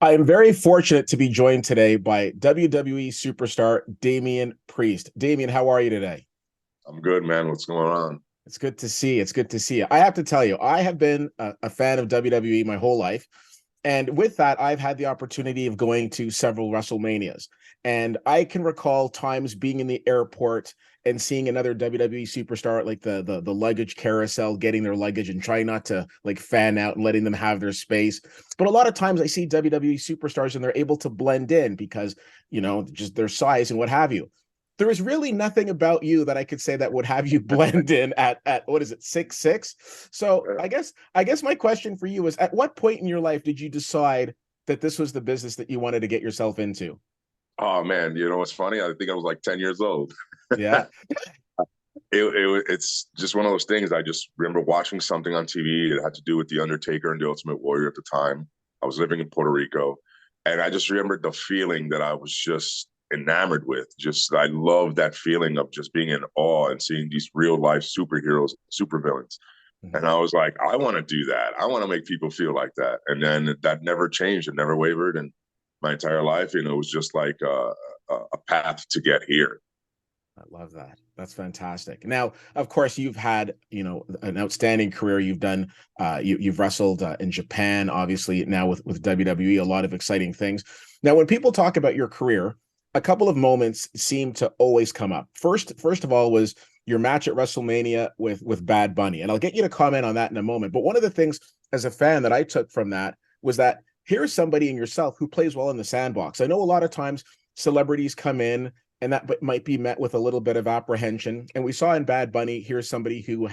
I am very fortunate to be joined today by WWE superstar Damian Priest. Damian, how are you today? I'm good, man. What's going on? It's good to see you. It's good to see you. I have to tell you, I have been a fan of WWE my whole life. And with that, I've had the opportunity of going to several WrestleManias. And I can recall times being in the airport and seeing another WWE superstar at like the luggage carousel getting their luggage and trying not to like fan out and letting them have their space. But a lot of times I see WWE superstars and they're able to blend in because, just their size and what have you. There is really nothing about you that I could say that would have you blend in at what is it, 6'6"? So I guess my question for you is, at what point in your life did you decide that this was the business that you wanted to get yourself into? Oh man, what's funny? I think I was like 10 years old. Yeah. It's just one of those things. I just remember watching something on TV. It had to do with The Undertaker and The Ultimate Warrior at the time. I was living in Puerto Rico, and I just remembered the feeling that I was just enamored with. Just I love that feeling of just being in awe and seeing these real life superheroes, supervillains. And I was like, I want to do that. I want to make people feel like that. And then that never changed. It never wavered. And my entire life, it was just like a path to get here. I love that. That's fantastic. Now, of course, you've had, an outstanding career. You've done, you've wrestled in Japan, obviously now with WWE, a lot of exciting things. Now, when people talk about your career, a couple of moments seem to always come up. First of all, was your match at WrestleMania with Bad Bunny, and I'll get you to comment on that in a moment. But one of the things as a fan that I took from that was that here's somebody in yourself who plays well in the sandbox. I know a lot of times celebrities come in and that might be met with a little bit of apprehension. And we saw in Bad Bunny, here's somebody who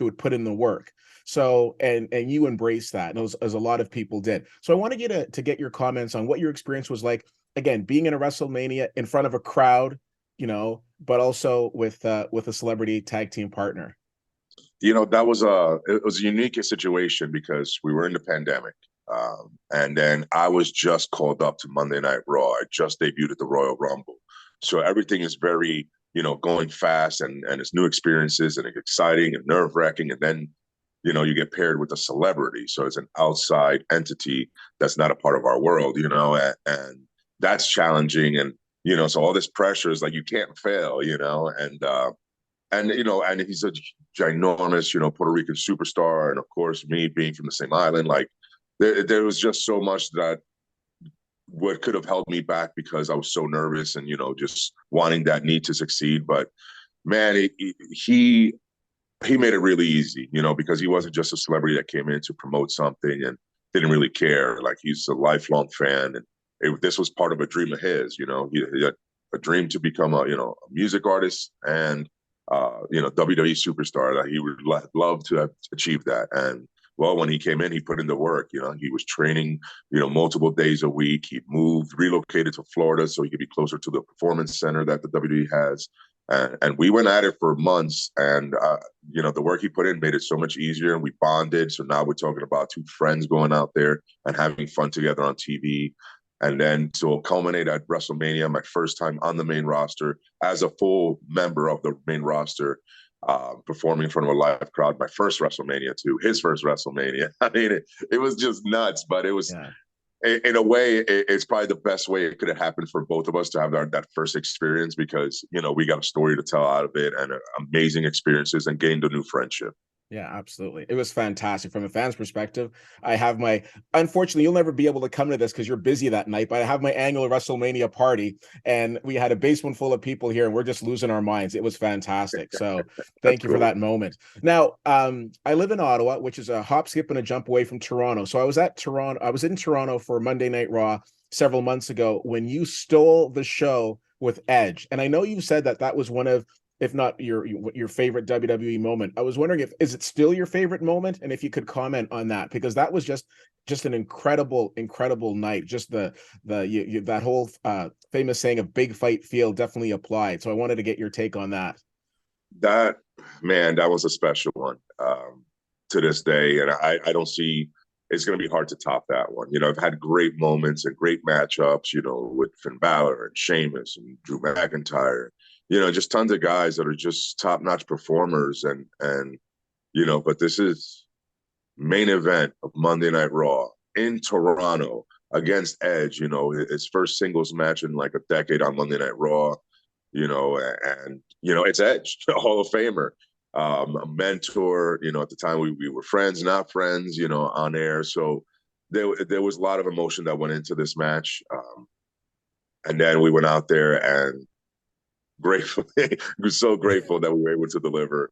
would put in the work. So and you embrace that, and as a lot of people did. So I wanted you to get your comments on what your experience was like. Again, being in a WrestleMania in front of a crowd, but also with a celebrity tag team partner. That was it was a unique situation because we were in the pandemic. And then I was just called up to Monday Night Raw. I just debuted at the Royal Rumble. So everything is very, going fast and it's new experiences and it's exciting and nerve wracking. And then, you get paired with a celebrity. So it's an outside entity that's not a part of our world, and that's challenging. And, so all this pressure is like, you can't fail, and he's a ginormous, Puerto Rican superstar. And of course, me being from the same island, like there was just so much that what could have held me back because I was so nervous and just wanting that need to succeed. But man, he made it really easy, because he wasn't just a celebrity that came in to promote something and didn't really care. Like he's a lifelong fan, and this was part of a dream of his. He had a dream to become a music artist and WWE superstar. That he would love to have achieved that. And well, when he came in, he put in the work. He was training, multiple days a week. He moved, relocated to Florida so he could be closer to the performance center that the WWE has. And we went at it for months. And, the work he put in made it so much easier. And we bonded. So now we're talking about two friends going out there and having fun together on TV. And then to culminate at WrestleMania, my first time on the main roster as a full member of the main roster, performing in front of a live crowd, my first WrestleMania too, his first WrestleMania. I mean, it was just nuts, but it was, Yeah. in a way, it's probably the best way it could have happened for both of us to have that first experience because, we got a story to tell out of it and amazing experiences and gained a new friendship. Yeah, absolutely. It was fantastic from a fan's perspective. Unfortunately, you'll never be able to come to this because you're busy that night, but I have my annual WrestleMania party and we had a basement full of people here and we're just losing our minds. It was fantastic. So That's thank you for cool. that moment. Now, I live in Ottawa, which is a hop, skip, and a jump away from Toronto. So I was in Toronto for Monday Night Raw several months ago when you stole the show with Edge. And I know you said that was one of, if not your favorite WWE moment. I was wondering if is it still your favorite moment, and if you could comment on that because that was just an incredible night. Just that whole famous saying of "big fight feel" definitely applied. So I wanted to get your take on that. That, man, that was a special one, to this day. And I don't see it's going to be hard to top that one. I've had great moments and great matchups, with Finn Balor and Sheamus and Drew McIntyre, just tons of guys that are just top notch performers. But this is main event of Monday Night Raw in Toronto against Edge, his first singles match in like a decade on Monday Night Raw, and it's Edge, a Hall of Famer, a mentor. At the time we were friends, not friends, on air. So there was a lot of emotion that went into this match. And then we went out there and gratefully, we're so grateful that we were able to deliver.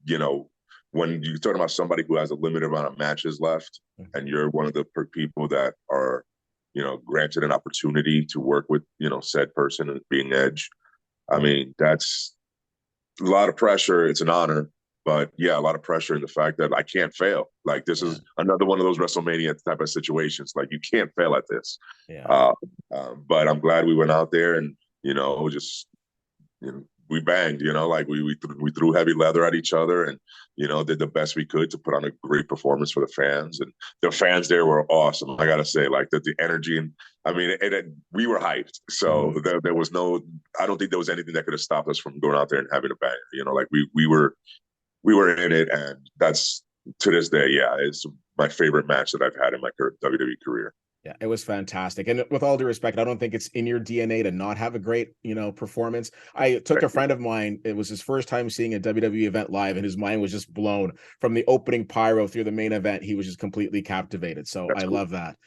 You know, when you're talking about somebody who has a limited amount of matches left, and you're one of the people that are, granted an opportunity to work with, said person and being Edge. I mean, that's a lot of pressure. It's an honor, but yeah, a lot of pressure in the fact that I can't fail. Like this is another one of those WrestleMania type of situations. Like you can't fail at this. But I'm glad we went out there and just we banged. Like we threw heavy leather at each other and did the best we could to put on a great performance for the fans. And the fans there were awesome. I gotta say, like the energy and I mean, we were hyped. So there was no. I don't think there was anything that could have stopped us from going out there and having a banger. Like we were in it, and that's to this day, yeah, it's my favorite match that I've had in my WWE career. Yeah, it was fantastic. And with all due respect, I don't think it's in your DNA to not have a great, performance. I took a friend of mine, it was his first time seeing a WWE event live, and his mind was just blown from the opening pyro through the main event. He was just completely captivated. So I love that.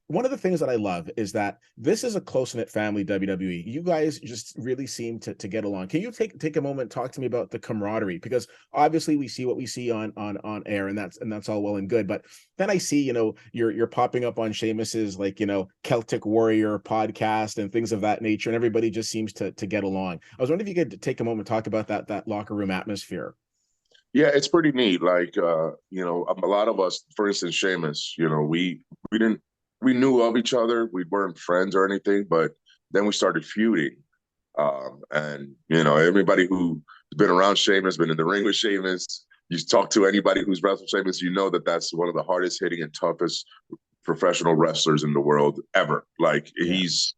One of the things that I love is that this is a close-knit family, WWE. You guys just really seem to get along. Can you take a moment, talk to me about the camaraderie? Because obviously we see what we see on air, and that's all well and good. But then I see, you're popping up on Sheamus's Celtic Warrior podcast and things of that nature, and everybody just seems to get along. I was wondering if you could take a moment, talk about that locker room atmosphere. Yeah, it's pretty neat. Like, a lot of us, for instance, Sheamus, we knew of each other. We weren't friends or anything, but then we started feuding. And, everybody who's been around Sheamus, been in the ring with Sheamus, you talk to anybody who's wrestled Sheamus, that's one of the hardest hitting and toughest professional wrestlers in the world ever. Like, he's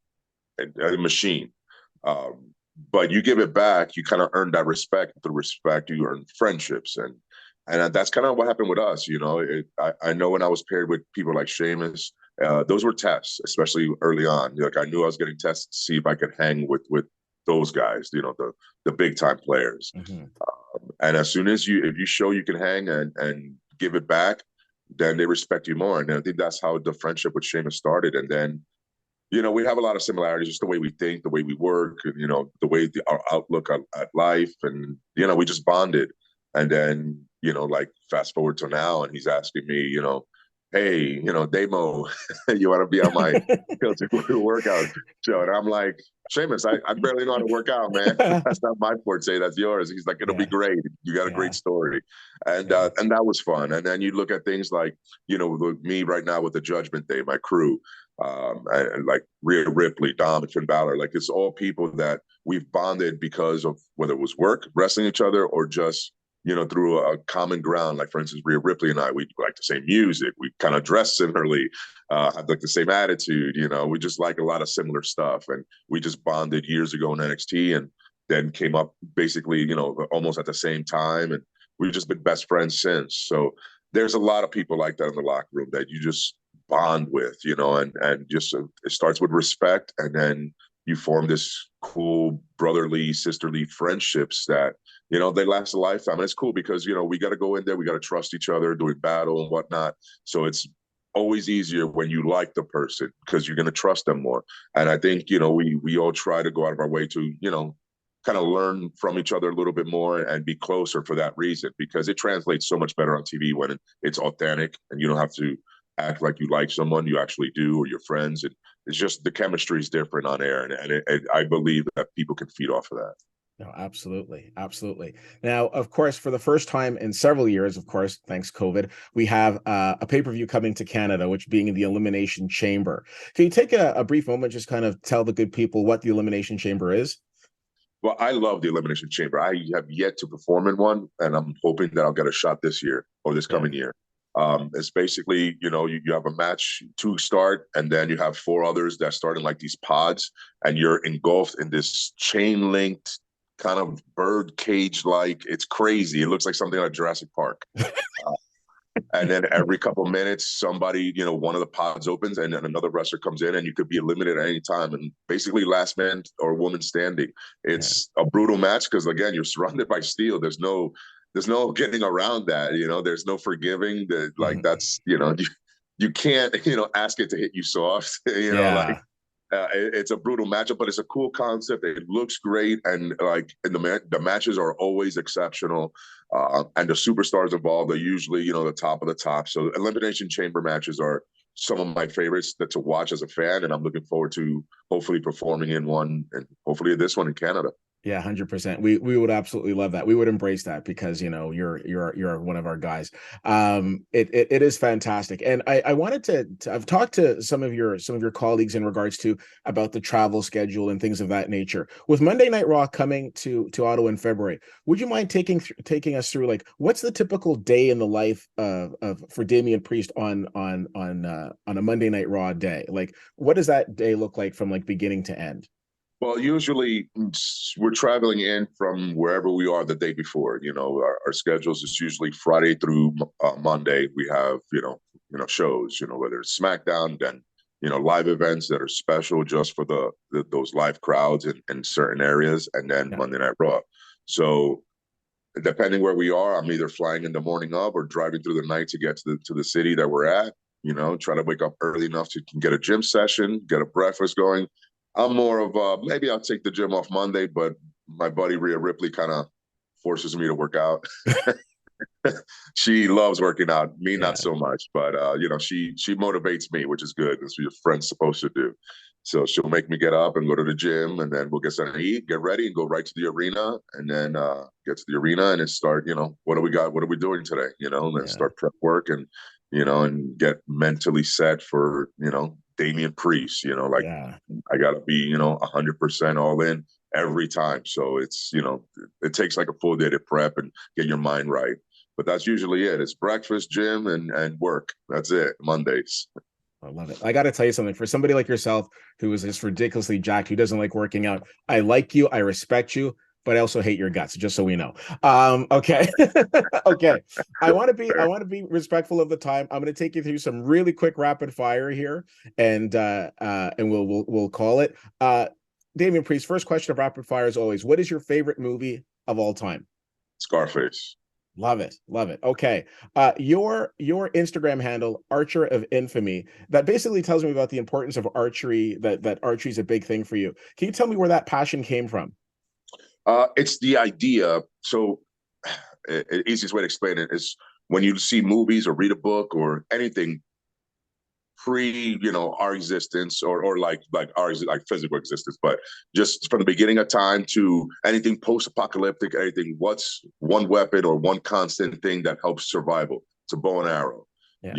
a machine. But you give it back, you kind of earn that respect. Through respect, you earn friendships, and that's kind of what happened with us. I know when I was paired with people like Sheamus, those were tests, especially early on. Like I knew I was getting tested to see if I could hang with those guys, the big time players. And as soon as if you show you can hang and give it back, then they respect you more. And I think that's how the friendship with Sheamus started. And then we have a lot of similarities, just the way we think, the way we work, the way our outlook at life. And, we just bonded. And then, like fast forward to now, and he's asking me, hey, Damo, you want to be on my workout show? And I'm like, Sheamus, I barely know how to work out, man. That's not my forte. That's yours. He's like, it'll be great. You got a great story. And that was fun. And then you look at things like, me right now with the Judgment Day, my crew, and like Rhea Ripley, Dom, and Finn Balor. Like it's all people that we've bonded because of whether it was work, wrestling each other, or just through a common ground. Like for instance, Rhea Ripley and I, we like the same music, we kind of dress similarly, have like the same attitude. We just like a lot of similar stuff, and we just bonded years ago in NXT, and then came up basically almost at the same time, and we've just been best friends since. So there's a lot of people like that in the locker room that you just bond with, and just it starts with respect, and then you form this cool brotherly, sisterly friendships that they last a lifetime. And it's cool because we got to go in there, we got to trust each other doing battle and whatnot. So it's always easier when you like the person because you're going to trust them more. And I think we all try to go out of our way to kind of learn from each other a little bit more and be closer for that reason, because it translates so much better on TV when it's authentic and you don't have to act like you like someone, you actually do, or your friends. And it's just the chemistry is different on air, and I believe that people can feed off of that. No, absolutely. Absolutely. Now, of course, for the first time in several years, of course, thanks COVID, we have a pay-per-view coming to Canada, which being the Elimination Chamber. Can you take a brief moment, just kind of tell the good people what the Elimination Chamber is? Well, I love the Elimination Chamber. I have yet to perform in one, and I'm hoping that I'll get a shot this year or this coming year. It's basically, you have a match to start, and then you have 4 others that start in like these pods, and you're engulfed in this chain linked kind of bird cage like. It's crazy. It looks like something like Jurassic Park. And then every couple minutes, somebody, one of the pods opens and then another wrestler comes in and you could be eliminated at any time. And basically last man or woman standing. Yeah. It's a brutal match because again, you're surrounded by steel. There's no getting around that. There's no forgiving that. Like Mhm. that's, you can't, ask it to hit you soft. Yeah. It's a brutal matchup, but it's a cool concept. It looks great, and the matches are always exceptional. And the superstars involved are usually the top of the top. So Elimination Chamber matches are some of my favorites to watch as a fan, and I'm looking forward to hopefully performing in one, and hopefully this one in Canada. Yeah, 100%. We would absolutely love that. We would embrace that because you're one of our guys. It is fantastic, and I wanted to I've talked to some of your colleagues in regards to about the travel schedule and things of that nature. With Monday Night Raw coming to Ottawa in February, would you mind taking us through like what's the typical day in the life of for Damian Priest on a Monday Night Raw day? Like, what does that day look like from like beginning to end? Well, usually we're traveling in from wherever we are the day before. Our schedules is usually Friday through Monday. We have shows. Whether it's SmackDown, then live events that are special just for those live crowds in certain areas, and then Yeah, Monday Night Raw. So depending where we are, I'm either flying in the morning of or driving through the night to get to the city that we're at. Try to wake up early enough to get a gym session, get a breakfast going. I'm more of maybe I'll take the gym off Monday, but my buddy Rhea Ripley kind of forces me to work out. She loves working out, me not yeah, so much, but she motivates me, which is good. That's what your friend's supposed to do. So she'll make me get up and go to the gym, and then we'll get something to eat, get ready, and go right to the arena, and then get to the arena and then start. What do we got? What are we doing today? And then yeah, start prep work and get mentally set for Damian Priest. Like yeah. I got to be 100% all in every time. So it takes like a full day to prep and get your mind right. But that's usually it. It's breakfast, gym, and work. That's it. Mondays. I love it. I got to tell you something. For somebody like yourself who is just ridiculously jacked, who doesn't like working out, I like you. I respect you, but I also hate your guts. Just so we know. Okay, okay. I want to be respectful of the time. I'm going to take you through some really quick rapid fire here, and we'll call it. Damian Priest. First question of rapid fire is always: what is your favorite movie of all time? Scarface. Love it. Love it. Okay. Your Instagram handle, Archer of Infamy, that basically tells me about the importance of archery, that archery is a big thing for you. Can you tell me where that passion came from? It's the idea. So, easiest way to explain it is when you see movies or read a book or anything pre our existence or like our like physical existence, but just from the beginning of time to anything post-apocalyptic, anything, what's one weapon or one constant thing that helps survival? It's a bow and arrow. Yeah.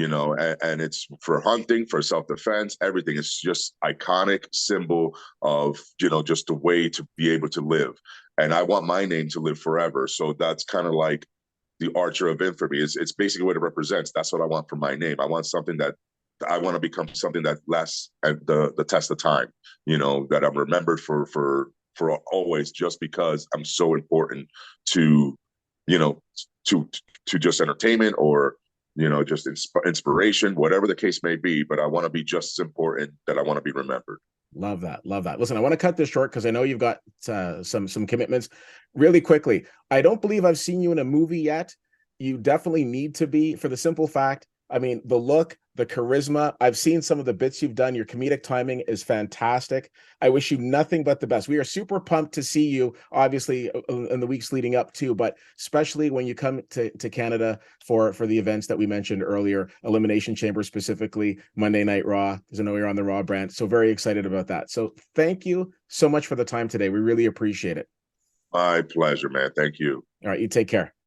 And it's for hunting, for self-defense, everything. It's just iconic symbol of just a way to be able to live. And I want my name to live forever, so that's kind of like the Archer of Infamy. It's basically what it represents. That's what I want for my name. I want to become something that lasts at the test of time. That I'm remembered for always, just because I'm so important to you know to just entertainment or just inspiration, whatever the case may be. But I want to be just as important that I want to be remembered. Love that. Love that. Listen, I want to cut this short because I know you've got some commitments. Really quickly, I don't believe I've seen you in a movie yet. You definitely need to be, for the simple fact, I mean, the look, the charisma. I've seen some of the bits you've done. Your comedic timing is fantastic. I wish you nothing but the best. We are super pumped to see you, obviously, in the weeks leading up to, but especially when you come to Canada for the events that we mentioned earlier, Elimination Chamber specifically, Monday Night Raw, because I know you're on the Raw brand. So very excited about that. So thank you so much for the time today. We really appreciate it. My pleasure, man. Thank you. All right, you take care.